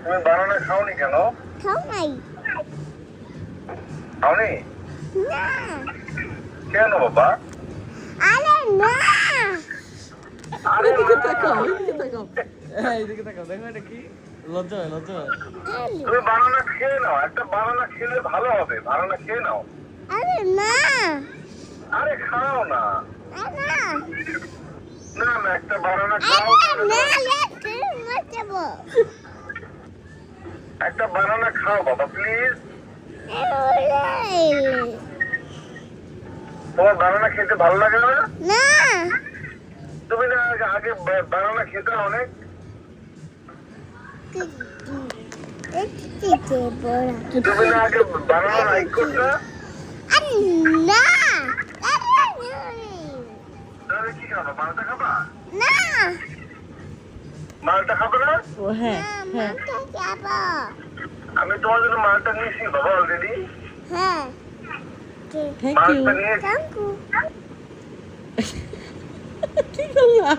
তুমি বানানা খাওনি কেন? খাও নাই খাওনি? না কেন বাবা? আরে না আরে এদিকে না। তাকাও, এদিকে তাকাও। এদিকে তাকাও, দেখো এটা কি? লজ্জা হয়, লজ্জা হয়। তুমি বানানা খেয়ে নাও, একটা বানানা খেলে ভালো হবে, বানানা খেয়ে নাও। আরে না আরে খাও না। না না না, একটা বানানা খাও। আরে না লেটে মতবো একটা বানানা খাও বাবা প্লিজ। তোমার বানানা খেতে ভালো লাগে না? না তুমি না আগে বানানা খেতে অনেক। তুমি না আগে বানানা লাইক করতে। আরে না তাহলে কি খাবা? মালটা খাবা? না মালটা খাবে না? ও হ্যাঁ, হ্যাঁ। আমি তোমার জন্য মালটা নিয়েছি বাবা অলরেডি। হ্যাঁ থ্যাংক ইউ। মালটা নিয়েছি। থ্যাংক ইউ কি করলা?